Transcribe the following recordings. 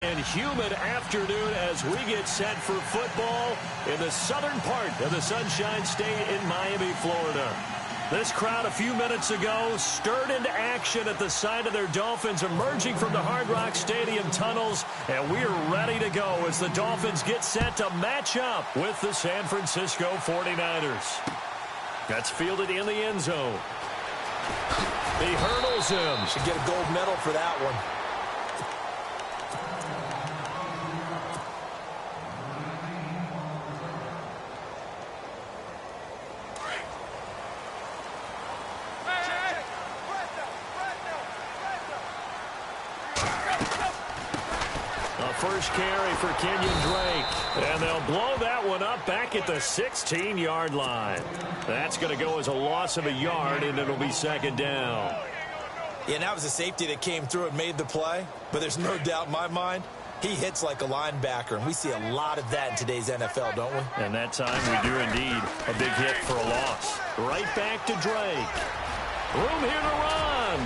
And humid afternoon as we get set for football in the southern part of the Sunshine State in Miami, Florida. This crowd a few minutes ago stirred into action at the sight of their Dolphins emerging from the Hard Rock Stadium tunnels, and we're ready to go as the Dolphins get set to match up with the San Francisco 49ers. That's fielded in the end zone. He hurdles him. Should get a gold medal for that one. First carry for Kenyon Drake. And they'll blow that one up back at the 16-yard line. That's going to go as a loss of a yard, and it'll be second down. Yeah, and that was a safety that came through and made the play. But there's no doubt in my mind, he hits like a linebacker. And we see a lot of that in today's NFL, don't we? And that time we do indeed. A big hit for a loss. Right back to Drake. Room here to run.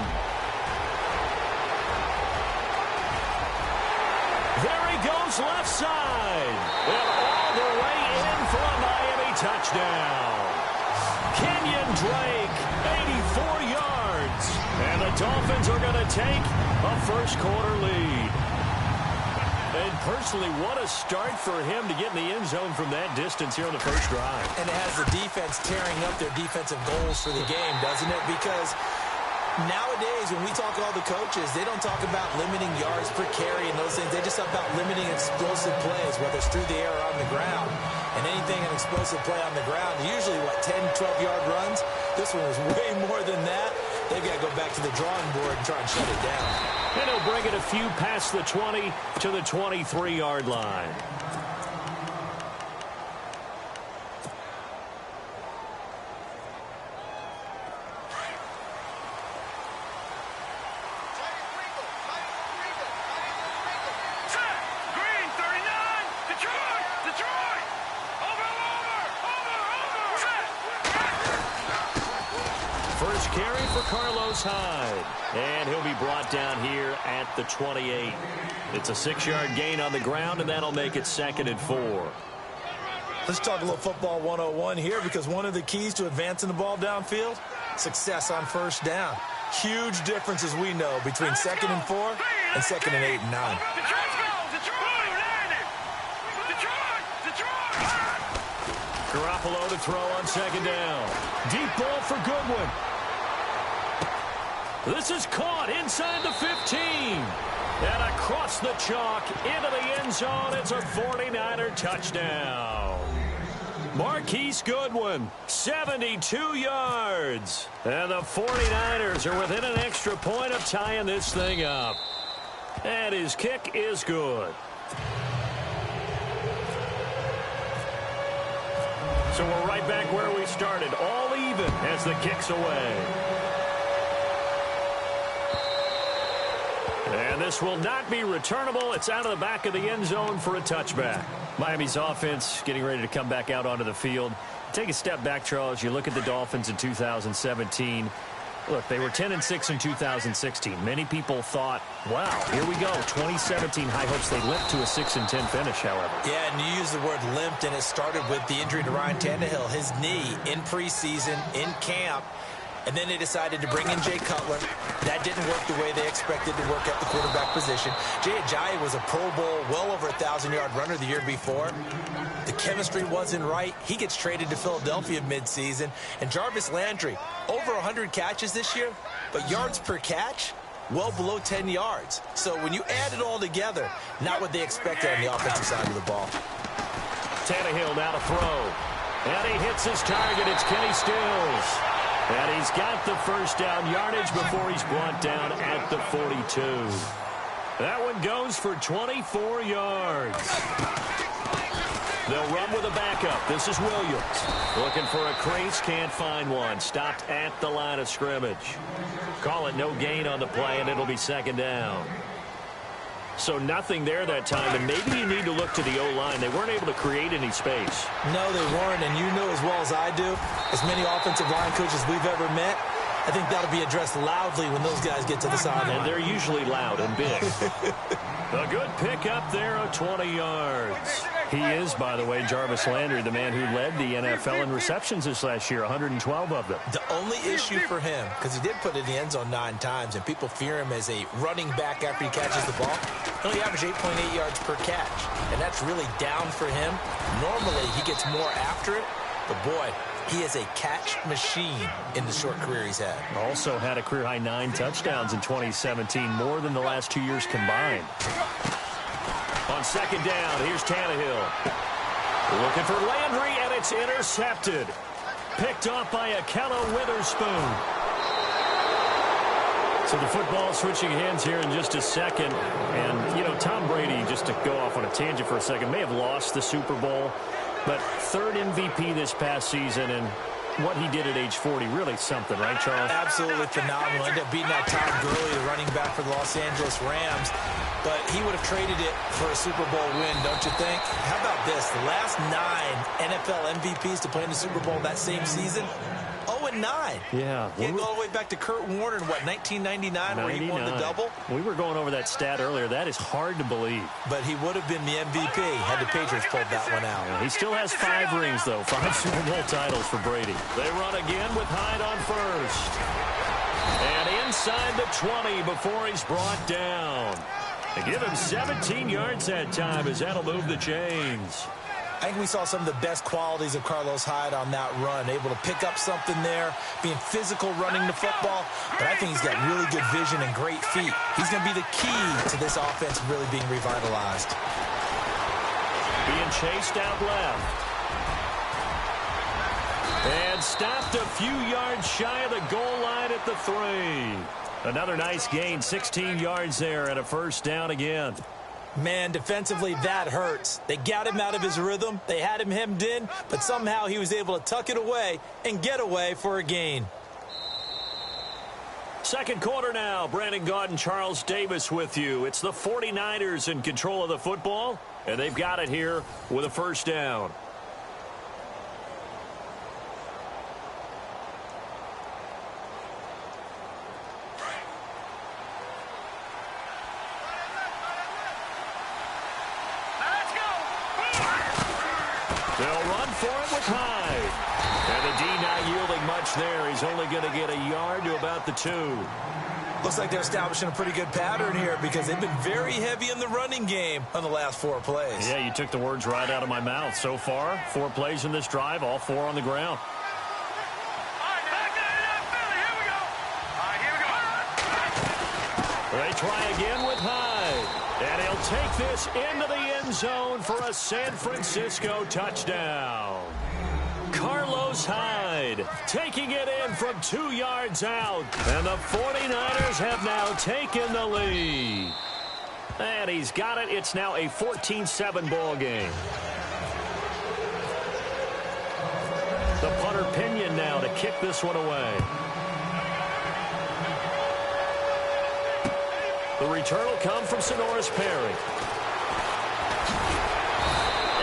There he goes left side. And all the way in for a Miami touchdown. Kenyon Drake, 84 yards. And the Dolphins are going to take a first-quarter lead. And personally, what a start for him to get in the end zone from that distance here on the first drive. And it has the defense tearing up their defensive goals for the game, doesn't it? Because nowadays, when we talk to all the coaches, they don't talk about limiting yards per carry and those things. They just talk about limiting explosive plays, whether it's through the air or on the ground. And anything an explosive play on the ground, usually, 10, 12-yard runs? This one was way more than that. They've got to go back to the drawing board and try and shut it down. And he'll bring it a few past the 20 to the 23-yard line. And he'll be brought down here at the 28. It's a 6-yard gain on the ground, and that'll make it 2nd and 4. Let's talk a little football 101 here, because one of the keys to advancing the ball downfield, success on first down. Huge difference, as we know, between 2nd and 4 and 2nd and 8 and 9. Garoppolo to throw on 2nd down. Deep ball for Goodwin. This is caught inside the 15. And across the chalk into the end zone. It's a 49er touchdown. Marquise Goodwin, 72 yards. And the 49ers are within an extra point of tying this thing up. And his kick is good. So we're right back where we started, all even as the kick's away. And this will not be returnable. It's out of the back of the end zone for a touchback. Miami's offense getting ready to come back out onto the field. Take a step back, Charles. You look at the Dolphins in 2017. Look, they were 10-6 in 2016. Many people thought, wow, here we go. 2017 high hopes. They limped to a 6-10 finish, however. Yeah, and you used the word limped, and it started with the injury to Ryan Tannehill. His knee in preseason, in camp. And then they decided to bring in Jay Cutler. That didn't work the way they expected to work at the quarterback position. Jay Ajayi was a Pro Bowl, well over 1,000-yard runner the year before. The chemistry wasn't right. He gets traded to Philadelphia midseason. And Jarvis Landry, over 100 catches this year, but yards per catch, well below 10 yards. So when you add it all together, not what they expected on the offensive side of the ball. Tannehill now to throw. And he hits his target. It's Kenny Stills. And he's got the first down yardage before he's brought down at the 42. That one goes for 24 yards. They'll run with a backup. This is Williams. Looking for a crease, can't find one. Stopped at the line of scrimmage. Call it no gain on the play, and it'll be 2nd down. So nothing there that time, and maybe you need to look to the O-line. They weren't able to create any space. No, they weren't, and you know as well as I do, as many offensive line coaches we've ever met, I think that'll be addressed loudly when those guys get to the sideline. And they're usually loud and big. A good pick up there of 20 yards. He is, by the way, Jarvis Landry, the man who led the NFL in receptions this last year, 112 of them. The only issue for him, because he did put it in the end zone 9 times, and people fear him as a running back after he catches the ball, he only averaged 8.8 yards per catch, and that's really down for him. Normally, he gets more after it, but boy, he is a catch machine in the short career he's had. Also had a career-high 9 touchdowns in 2017, more than the last 2 years combined. On second down, here's Tannehill. Looking for Landry, and it's intercepted. Picked off by Akello Witherspoon. So the football switching hands here in just a second. And, you know, Tom Brady, just to go off on a tangent for a second, may have lost the Super Bowl. But third MVP this past season, and what he did at age 40, really something, right, Charles? Absolutely phenomenal. Ended up beating out Todd Gurley, the running back for the Los Angeles Rams. But he would have traded it for a Super Bowl win, don't you think? How about this? The last 9 NFL MVPs to play in the Super Bowl that same season, 0-9. Yeah. He had to go all the way back to Kurt Warner in, what, 1999, where he won the double? We were going over that stat earlier. That is hard to believe. But he would have been the MVP had the Patriots pulled that one out. He still has 5 rings, though. 5 Super Bowl titles for Brady. They run again with Hyde on first. And inside the 20 before he's brought down. They give him 17 yards that time as that'll move the chains. I think we saw some of the best qualities of Carlos Hyde on that run. Able to pick up something there, being physical running the football. But I think he's got really good vision and great feet. He's going to be the key to this offense really being revitalized. Being chased out left. And stopped a few yards shy of the goal line at the 3. Another nice gain, 16 yards there and a first down again. Man, defensively, that hurts. They got him out of his rhythm. They had him hemmed in, but somehow he was able to tuck it away and get away for a gain. Second quarter now. Brandon Gaud and Charles Davis with you. It's the 49ers in control of the football, and they've got it here with a first down. They'll run for it with Hyde. And the D not yielding much there. He's only going to get a yard to about the 2. Looks like they're establishing a pretty good pattern here because they've been very heavy in the running game on the last 4 plays. Yeah, you took the words right out of my mouth. So far, 4 plays in this drive, all 4 on the ground. They try again with Hyde. And he'll take this into the end zone for a San Francisco touchdown. Carlos Hyde taking it in from 2 yards out. And the 49ers have now taken the lead. And he's got it. It's now a 14-7 ball game. The punter Pinion now to kick this one away. The return will come from Sonoris Perry.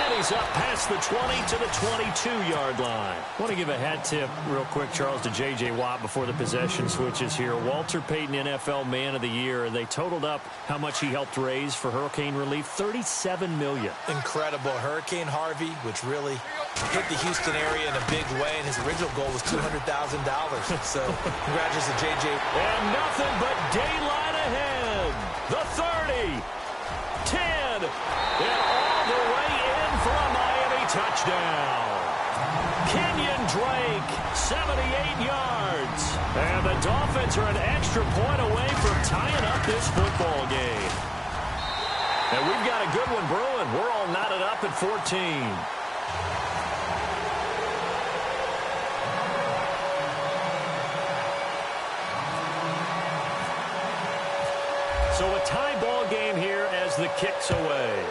And he's up past the 20 to the 22-yard line. I want to give a hat tip real quick, Charles, to J.J. Watt before the possession switches here. Walter Payton, NFL Man of the Year, and they totaled up how much he helped raise for hurricane relief, $37 million. Incredible. Hurricane Harvey, which really hit the Houston area in a big way, and his original goal was $200,000. So congratulations to J.J. And nothing but daylight ahead. The 30, 10, and all the way in for a Miami touchdown. Kenyon Drake, 78 yards. And the Dolphins are an extra point away from tying up this football game. And we've got a good one brewing. We're all knotted up at 14. So a tie ball game here as the kick's away.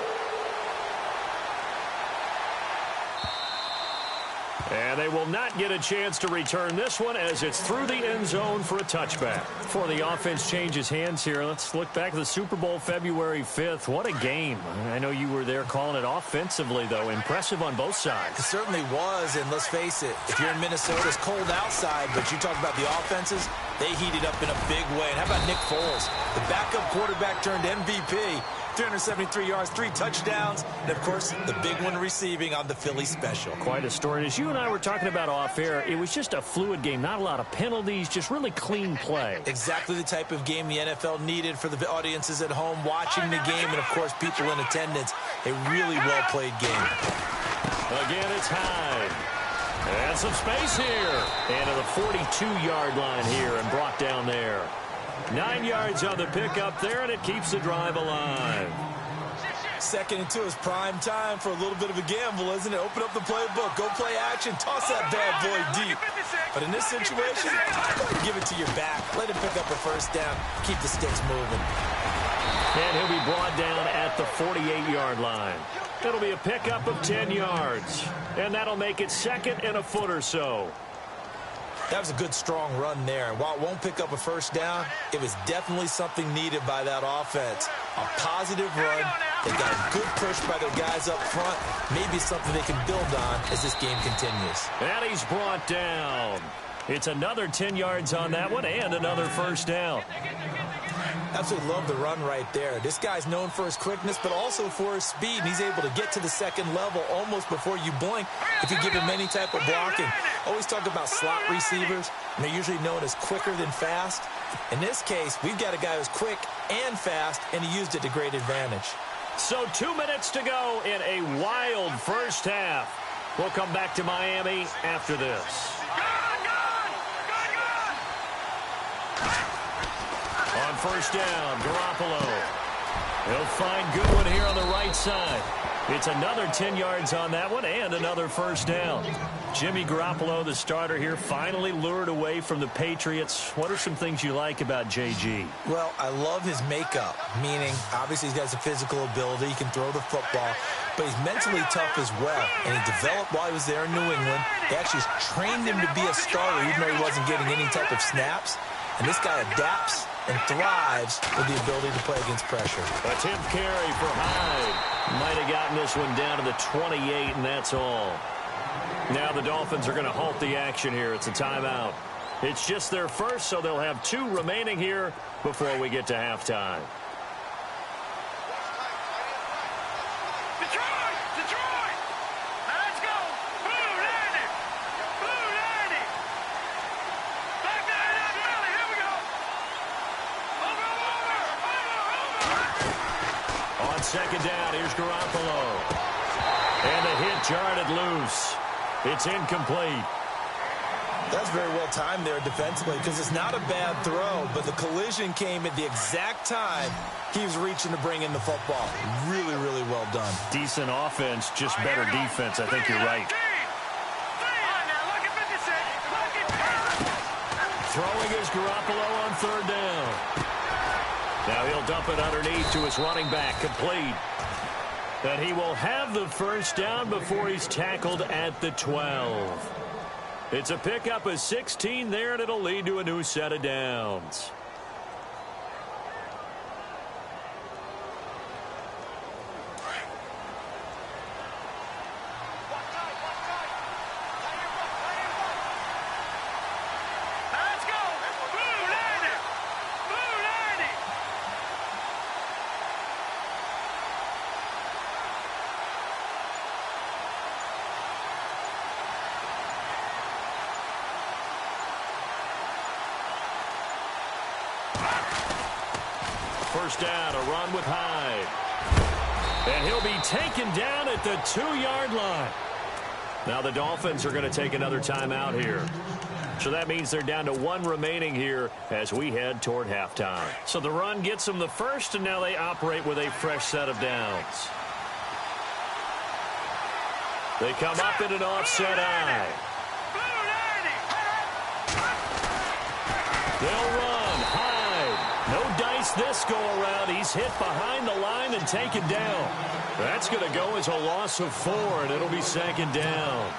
And they will not get a chance to return this one as it's through the end zone for a touchback. Before the offense changes hands here, let's look back at the Super Bowl February 5th. What a game. I know you were there calling it offensively, though. Impressive on both sides. It certainly was, and let's face it, if you're in Minnesota, it's cold outside, but you talk about the offenses, they heated up in a big way. And how about Nick Foles, the backup quarterback turned MVP, 373 yards, 3 touchdowns, and, of course, the big one receiving on the Philly special. Quite a story. As you and I were talking about off air, it was just a fluid game, not a lot of penalties, just really clean play. Exactly the type of game the NFL needed for the audiences at home watching the game and, of course, people in attendance. A really well-played game. Again, it's Hyde. And some space here. And to the 42-yard line here and brought down there. 9 yards on the pickup there, and it keeps the drive alive. 2nd and 2 is prime time for a little bit of a gamble, isn't it? Open up the playbook, go play action, toss that bad boy deep. But in this situation, give it to your back. Let him pick up a first down. Keep the sticks moving. And he'll be brought down at the 48-yard line. It'll be a pickup of 10 yards. And that'll make it 2nd and a foot or so. That was a good, strong run there. And while it won't pick up a first down, it was definitely something needed by that offense. A positive run. They got a good push by their guys up front. Maybe something they can build on as this game continues. And he's brought down. It's another 10 yards on that one and another first down. Absolutely love the run right there. This guy's known for his quickness, but also for his speed. He's able to get to the 2nd level almost before you blink if you give him any type of blocking. Always talk about slot receivers, and they're usually known as quicker than fast. In this case, we've got a guy who's quick and fast, and he used it to great advantage. So 2 minutes to go in a wild first half. We'll come back to Miami after this. On first down, Garoppolo. He'll find Goodwin here on the right side. It's another 10 yards on that one and another first down. Jimmy Garoppolo, the starter here, finally lured away from the Patriots. What are some things you like about JG? Well, I love his makeup, meaning obviously he's got some physical ability. He can throw the football, but he's mentally tough as well. And he developed while he was there in New England. They actually trained him to be a starter even though he wasn't getting any type of snaps. And this guy adapts and thrives with the ability to play against pressure. Attempt carry for Hyde. Might have gotten this one down to the 28, and that's all. Now the Dolphins are going to halt the action here. It's a timeout. It's just their first, so they'll have 2 remaining here before we get to halftime. On 2nd down, here's Garoppolo. And the hit jarred loose. It's incomplete. That's very well timed there defensively because it's not a bad throw, but the collision came at the exact time he was reaching to bring in the football. Really, really well done. Decent offense, just better defense. I think you're right. Throwing is Garoppolo on 3rd down. Now he'll dump it underneath to his running back, complete. And he will have the first down before he's tackled at the 12. It's a pickup of 16 there, and it'll lead to a new set of downs. First down, a run with Hyde. And he'll be taken down at the 2-yard line. Now the Dolphins are going to take another timeout here. So that means they're down to 1 remaining here as we head toward halftime. So the run gets them the first, and now they operate with a fresh set of downs. They come up in an offset eye. They'll run. Hyde. No dice this go-around. He's hit behind the line and taken down. That's going to go as a loss of 4, and it'll be 2nd down.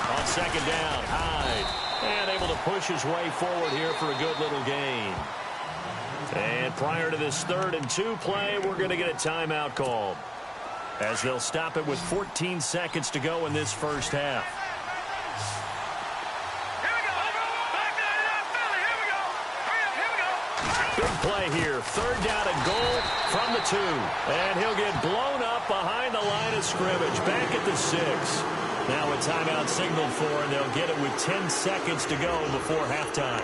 On second down, Hyde. And able to push his way forward here for a good little gain. And prior to this 3rd and 2 play, we're going to get a timeout called, as they'll stop it with 14 seconds to go in this first half. Big play here. 3rd down and goal from the 2. And he'll get blown up behind the line of scrimmage. Back at the 6. Now a timeout signaled for, and they'll get it with 10 seconds to go before halftime.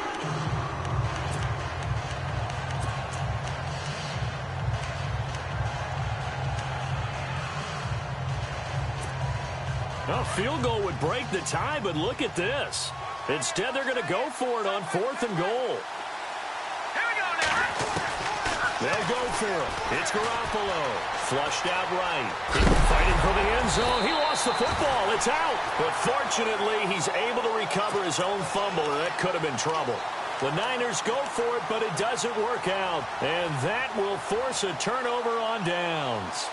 A field goal would break the tie, but look at this. Instead, they're going to go for it on 4th and goal. They'll go for it. It's Garoppolo. Flushed out right. Fighting for the end zone. He lost the football. It's out. But fortunately, he's able to recover his own fumble, and that could have been trouble. The Niners go for it, but it doesn't work out. And that will force a turnover on downs.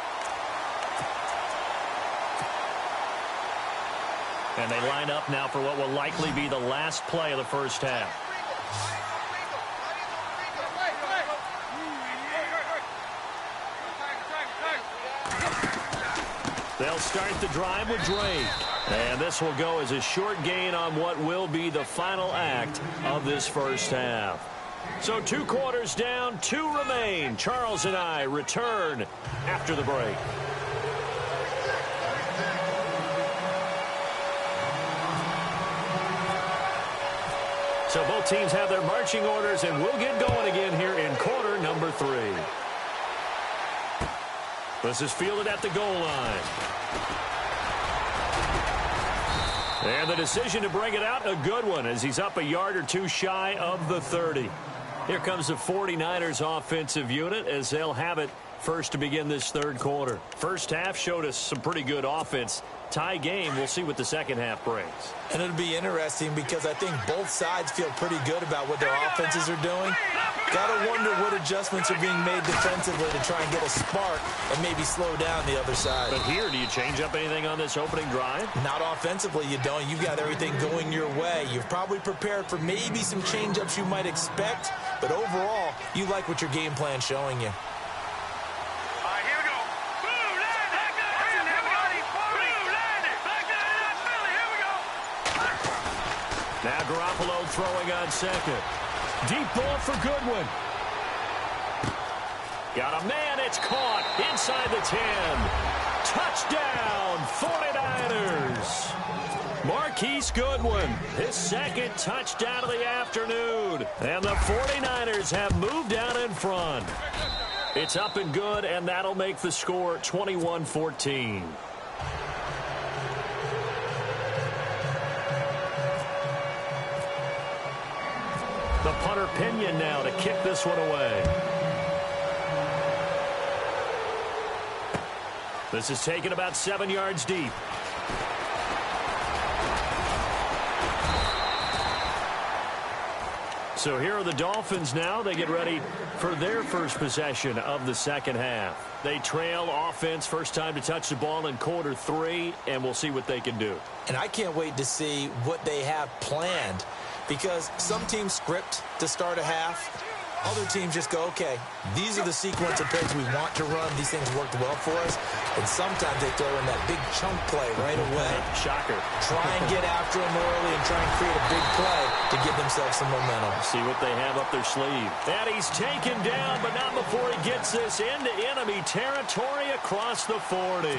And they line up now for what will likely be the last play of the first half. They'll start the drive with Drake. And this will go as a short gain on what will be the final act of this first half. So 2 quarters down, 2 remain. Charles and I return after the break. So both teams have their marching orders, and we'll get going again here in quarter number 3. This is fielded at the goal line. And the decision to bring it out, a good one, as he's up a yard or 2 shy of the 30. Here comes the 49ers offensive unit as they'll have it first to begin this 3rd quarter. First half showed us some pretty good offense. Tie game. We'll see what the second half brings. And it'll be interesting because I think both sides feel pretty good about what their offenses are doing. Gotta wonder what adjustments are being made defensively to try and get a spark and maybe slow down the other side. But here, do you change up anything on this opening drive? Not offensively, you don't. You've got everything going your way. You've probably prepared for maybe some change-ups you might expect, but overall, you like what your game plan's showing you. Now Garoppolo throwing on second. Deep ball for Goodwin. Got a man. It's caught inside the 10. Touchdown, 49ers. Marquise Goodwin, his 2nd touchdown of the afternoon. And the 49ers have moved out in front. It's up and good, and that'll make the score 21-14. The punter Pinion now to kick this one away. This is taken about 7 yards deep. So here are the Dolphins now. They get ready for their first possession of the second half. They trail offense, first time to touch the ball in quarter 3, and we'll see what they can do. And I can't wait to see what they have planned, because some teams script to start a half. Other teams just go, okay, these are the sequence of plays we want to run. These things worked well for us. And sometimes they throw in that big chunk play right away. Shocker. Try and get after them early and try and create a big play to give themselves some momentum. See what they have up their sleeve. And he's taken down, but not before he gets this into enemy territory across the 40.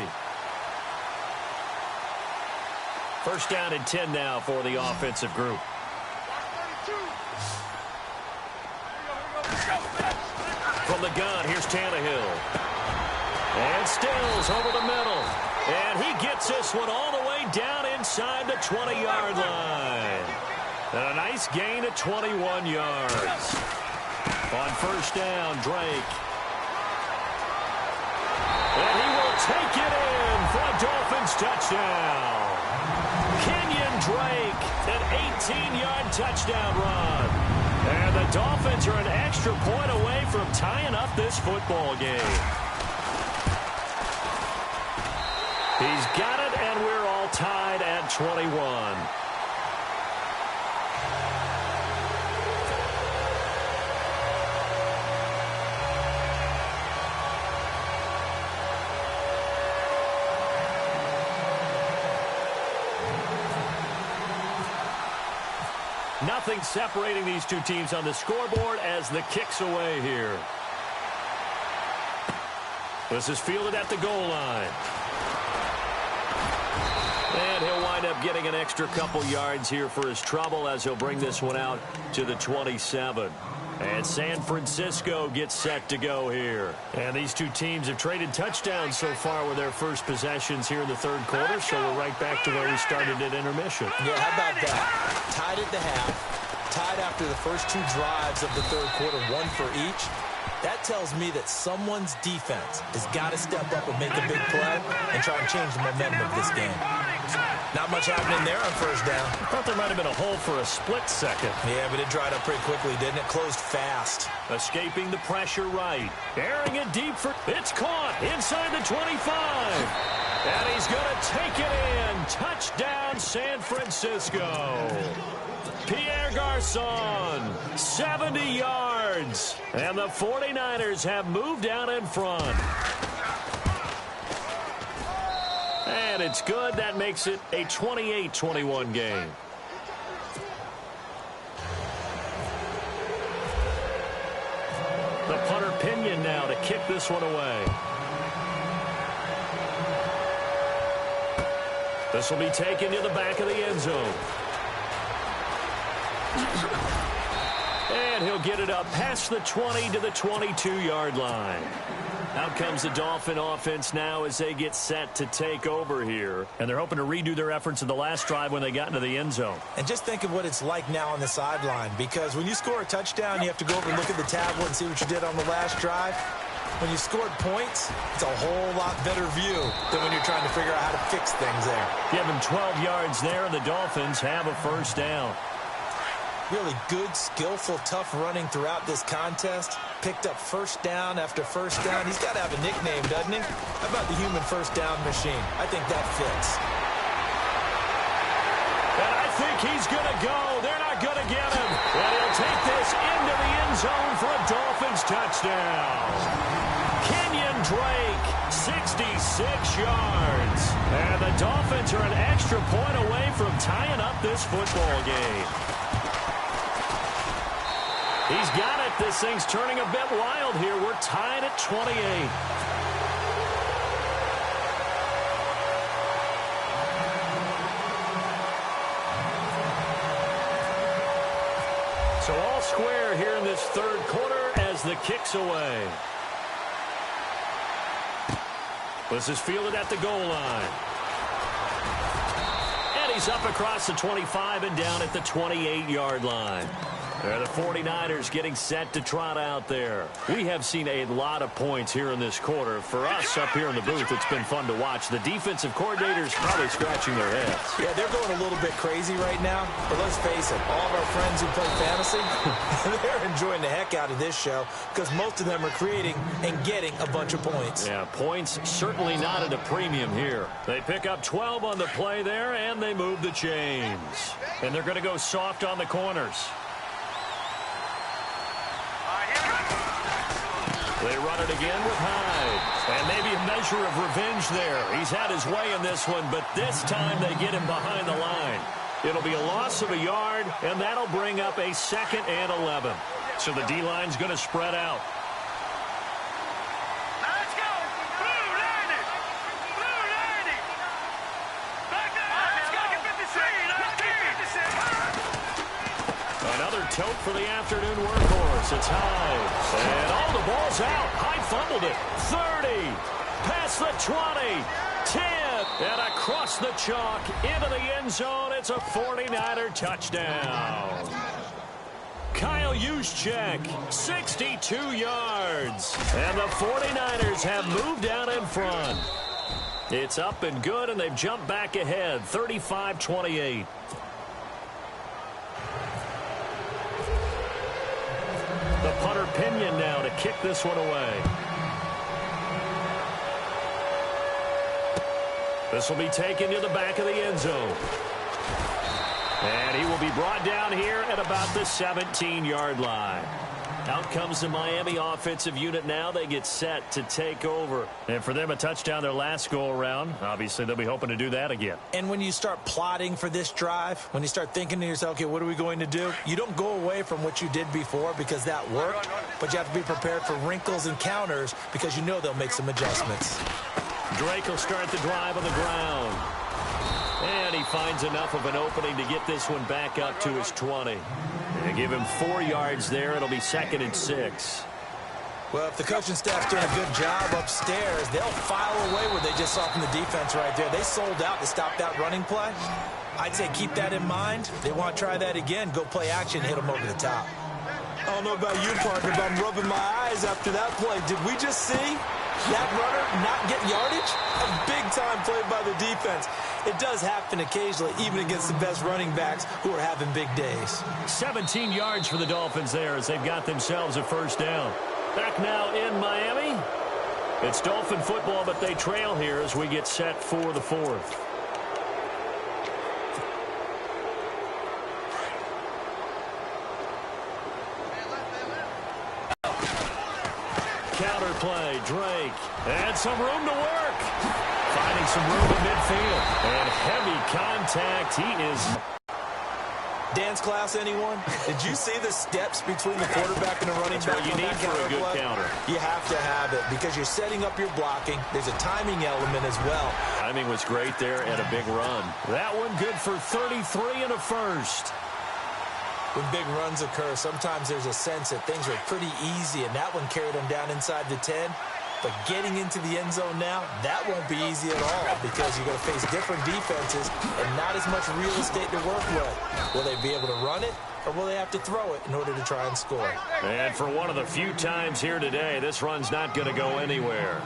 First down and 10 now for the offensive group. From the gun, here's Tannehill. And Stills over the middle. And he gets this one all the way down inside the 20-yard line. And a nice gain of 21 yards. On first down, Drake. And he will take it in for a Dolphins touchdown. Kenyon Drake, an 18-yard touchdown run. And the Dolphins are an extra point away from tying up this football game. He's got it, and we're all tied at 21. Nothing separating these two teams on the scoreboard as the kick's away here. This is fielded at the goal line. And he'll wind up getting an extra couple yards here for his trouble as he'll bring this one out to the 27. And San Francisco gets set to go here. And these two teams have traded touchdowns so far with their first possessions here in the third quarter, so we're right back to where we started at intermission. Yeah, how about that? Tied at the half, tied after the first two drives of the third quarter, one for each. That tells me that someone's defense has got to step up and make a big play and try and change the momentum of this game. Not much happening there on first down. I thought there might have been a hole for a split second. Yeah, but it dried up pretty quickly, didn't it? Closed fast. Escaping the pressure right. Airing it deep for... It's caught inside the 25. And he's going to take it in. Touchdown, San Francisco. Pierre Garçon, 70 yards. And the 49ers have moved out in front. And it's good. That makes it a 28-21 game. The punter Pinion now to kick this one away. This will be taken to the back of the end zone. And he'll get it up past the 20 to the 22-yard line. Out comes the Dolphin offense now as they get set to take over here. And they're hoping to redo their efforts in the last drive when they got into the end zone. And just think of what it's like now on the sideline, because when you score a touchdown, you have to go over and look at the tablet and see what you did on the last drive. When you scored points, it's a whole lot better view than when you're trying to figure out how to fix things there. Give them 12 yards there, and the Dolphins have a first down. Really good, skillful, tough running throughout this contest. Picked up first down after first down. He's got to have a nickname, doesn't he? How about the human first down machine? I think that fits. And I think he's going to go. They're not going to get him. And he'll take this into the end zone for a Dolphins touchdown. Kenyon Drake, 66 yards. And the Dolphins are an extra point away from tying up this football game. He's got it. This thing's turning a bit wild here. We're tied at 28. So all square here in this third quarter as the kick's away. This is fielded at the goal line. And he's up across the 25 and down at the 28-yard line. They're the 49ers getting set to trot out there. We have seen a lot of points here in this quarter. For us up here in the booth, it's been fun to watch. The defensive coordinators probably scratching their heads. Yeah, they're going a little bit crazy right now. But let's face it, all of our friends who play fantasy, they're enjoying the heck out of this show because most of them are creating and getting a bunch of points. Yeah, points certainly not at a premium here. They pick up 12 on the play there, and they move the chains. And they're going to go soft on the corners. They run it again with Hyde. And maybe a measure of revenge there. He's had his way in this one, but this time they get him behind the line. It'll be a loss of a yard, and that'll bring up a 2nd and 11. So the D-line's going to spread out. Let's go! Blue Lightning! Blue Lightning! Back up! Let's go! Get 56! Another tote for the afternoon workhorse. It's Hyde. And all the ball's out. Hyde fumbled it. 30. Past the 20. 10. And across the chalk into the end zone. It's a 49er touchdown. Kyle Juszczyk, 62 yards. And the 49ers have moved out in front. It's up and good, and they've jumped back ahead, 35-28. The punter Pinion now to kick this one away. This will be taken to the back of the end zone. And he will be brought down here at about the 17-yard line. Out comes the Miami offensive unit now. They get set to take over. And for them, a touchdown their last go-around. Obviously, they'll be hoping to do that again. And when you start plotting for this drive, when you start thinking to yourself, okay, what are we going to do? You don't go away from what you did before because that worked, but you have to be prepared for wrinkles and counters because you know they'll make some adjustments. Drake will start the drive on the ground. And he finds enough of an opening to get this one back up to his 20. They give him 4 yards there. It'll be 2nd and 6. Well, if the coaching staff's doing a good job upstairs, they'll file away what they just saw from the defense right there. They sold out to stop that running play. I'd say keep that in mind. They want to try that again. Go play action, hit them over the top. I don't know about you, partner, but I'm rubbing my eyes after that play. Did we just see that runner not get yardage? A big-time play by the defense. It does happen occasionally, even against the best running backs who are having big days. 17 yards for the Dolphins there as they've got themselves a first down. Back now in Miami. It's Dolphin football, but they trail here as we get set for the 4th. Counter play, Drake. And some room to work. Finding some room in midfield. And heavy contact. He is... Dance class, anyone? Did you see the steps between the quarterback and the running back? That's what you need for a good counter. You have to have it because you're setting up your blocking. There's a timing element as well. Timing was great there and a big run. That one good for 33 and a first. When big runs occur, sometimes there's a sense that things are pretty easy, and that one carried them down inside the 10. But getting into the end zone now, that won't be easy at all because you're going to face different defenses and not as much real estate to work with. Will they be able to run it, or will they have to throw it in order to try and score? And for one of the few times here today, this run's not going to go anywhere.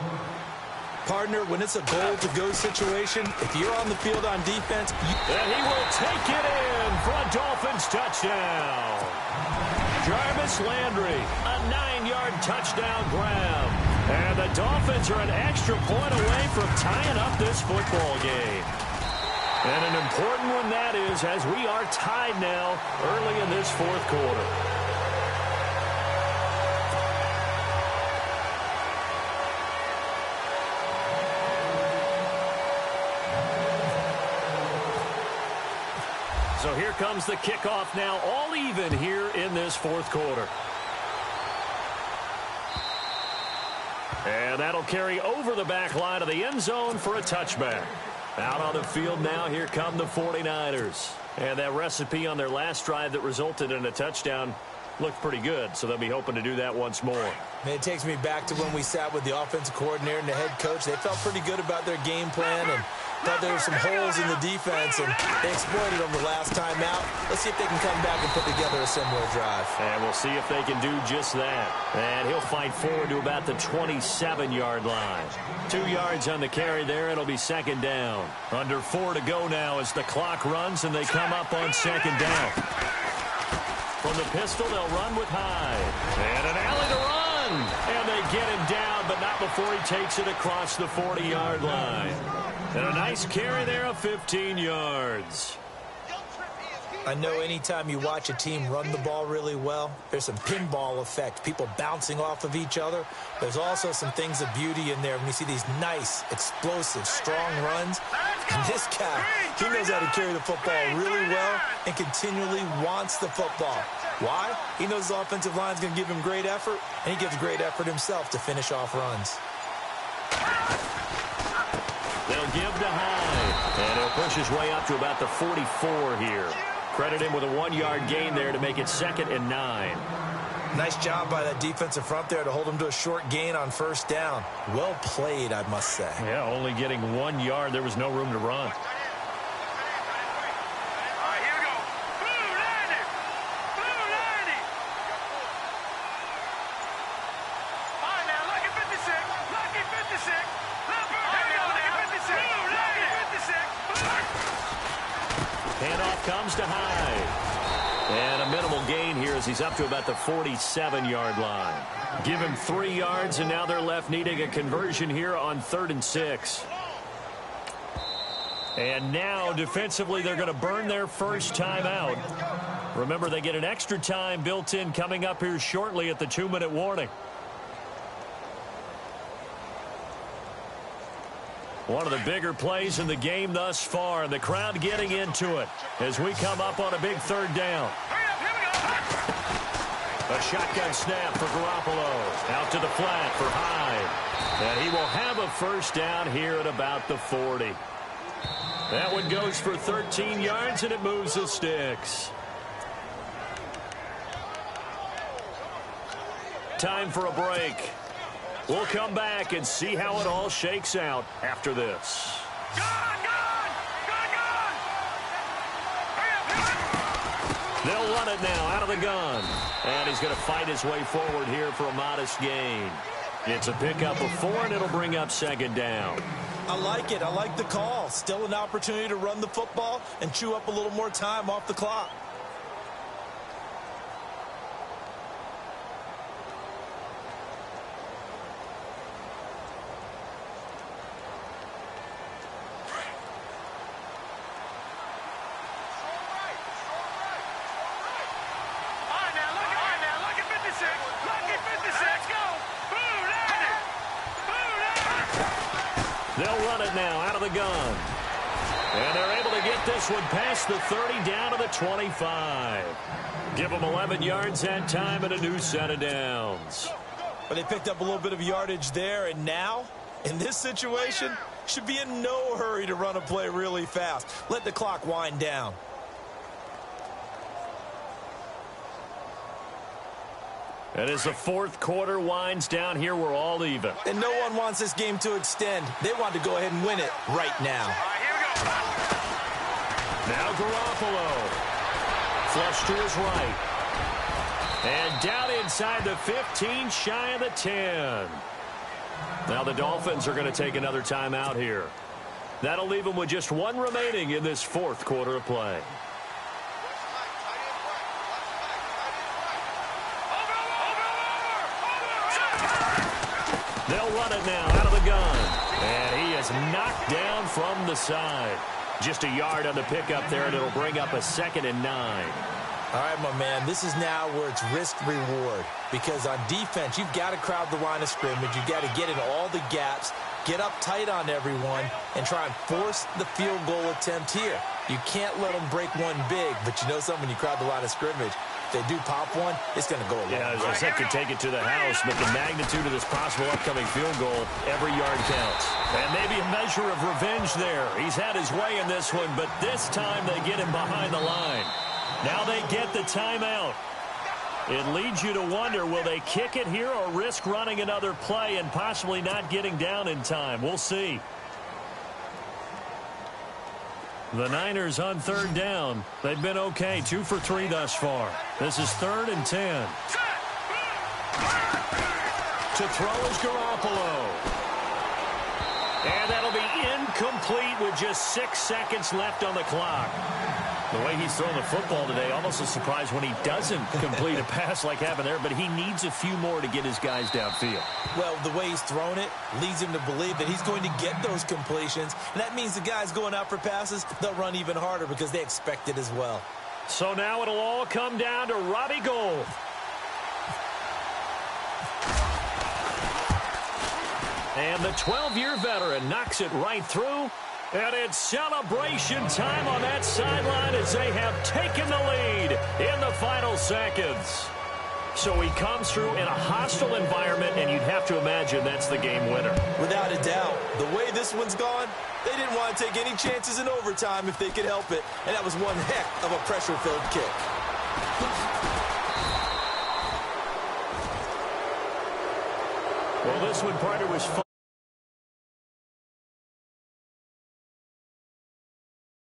Partner, when it's a goal-to-go situation, if you're on the field on defense... And he will take it in for a Dolphins touchdown. Jarvis Landry, a 9-yard touchdown grab. And the Dolphins are an extra point away from tying up this football game. And an important one that is, as we are tied now early in this 4th quarter. So here comes the kickoff now, all even here in this 4th quarter. And that'll carry over the back line of the end zone for a touchback. Out on the field now, here come the 49ers. And that recipe on their last drive that resulted in a touchdown looked pretty good, so they'll be hoping to do that once more. Man, it takes me back to when we sat with the offensive coordinator and the head coach. They felt pretty good about their game plan and thought there were some holes in the defense, and they exploited them the last time out. Let's see if they can come back and put together a similar drive. And we'll see if they can do just that. And he'll fight forward to about the 27-yard line. 2 yards on the carry there. It'll be 2nd down. Under 4 to go now as the clock runs, and they come up on 2nd down. From the pistol, they'll run with Hyde. And an alley to run. And they get him down, but not before he takes it across the 40-yard line. And a nice carry there of 15 yards. I know anytime you watch a team run the ball really well, there's some pinball effect, people bouncing off of each other. There's also some things of beauty in there when you see these nice, explosive, strong runs. And this guy, he knows how to carry the football really well and continually wants the football. Why? He knows the offensive line's going to give him great effort, and he gives great effort himself to finish off runs. They'll give to Hyde, and he'll push his way up to about the 44 here. Credit him with a 1-yard gain there to make it 2nd and 9. Nice job by that defensive front there to hold him to a short gain on 1st down. Well played, I must say. Yeah, only getting 1 yard. There was no room to run. Handoff comes to Hyde. And a minimal gain here as he's up to about the 47-yard line. Give him 3 yards, and now they're left needing a conversion here on 3rd and 6. And now, defensively, they're going to burn their first timeout. Remember, they get an extra time built in coming up here shortly at the 2-minute warning. One of the bigger plays in the game thus far, and the crowd getting into it as we come up on a big third down. A shotgun snap for Garoppolo. Out to the flat for Hyde. And he will have a first down here at about the 40. That one goes for 13 yards, and it moves the sticks. Time for a break. We'll come back and see how it all shakes out after this. They'll run it now out of the gun. And he's going to fight his way forward here for a modest gain. It's a pickup of 4, and it'll bring up second down. I like it. I like the call. Still an opportunity to run the football and chew up a little more time off the clock. They'll run it now out of the gun. And they're able to get this one past the 30 down to the 25. Give them 11 yards that time and a new set of downs. But they picked up a little bit of yardage there, and now, in this situation, should be in no hurry to run a play really fast. Let the clock wind down. And as the fourth quarter winds down here, we're all even. And no one wants this game to extend. They want to go ahead and win it right now. Now Garoppolo. Flush to his right. And down inside the 15, shy of the 10. Now the Dolphins are going to take another timeout here. That'll leave them with just one remaining in this fourth quarter of play. They'll run it now out of the gun. And he is knocked down from the side. Just a yard on the pickup there, and it'll bring up a 2nd and 9. All right, my man, this is now where it's risk-reward. Because on defense, you've got to crowd the line of scrimmage. You've got to get in all the gaps, get up tight on everyone, and try and force the field goal attempt here. You can't let them break one big, but you know something, when you crowd the line of scrimmage, if they do pop one, it's going to go a long way. Yeah, as I said, could take it to the house, but the magnitude of this possible upcoming field goal, every yard counts. And maybe a measure of revenge there. He's had his way in this one, but this time they get him behind the line. Now they get the timeout. It leads you to wonder, will they kick it here or risk running another play and possibly not getting down in time? We'll see. The Niners on third down. They've been okay, 2 for 3 thus far. This is 3rd and 10. To throw is Garoppolo. And that'll be incomplete with just 6 seconds left on the clock. The way he's throwing the football today, almost a surprise when he doesn't complete a pass like happened there, but he needs a few more to get his guys downfield. Well, the way he's thrown it leads him to believe that he's going to get those completions, and that means the guys going out for passes, they'll run even harder because they expect it as well. So now it'll all come down to Robbie Gould. And the 12-year veteran knocks it right through. And it's celebration time on that sideline as they have taken the lead in the final seconds. So he comes through in a hostile environment, and you'd have to imagine that's the game winner. Without a doubt. The way this one's gone, they didn't want to take any chances in overtime if they could help it. And that was one heck of a pressure-filled kick. Well, this one, partner, was fun.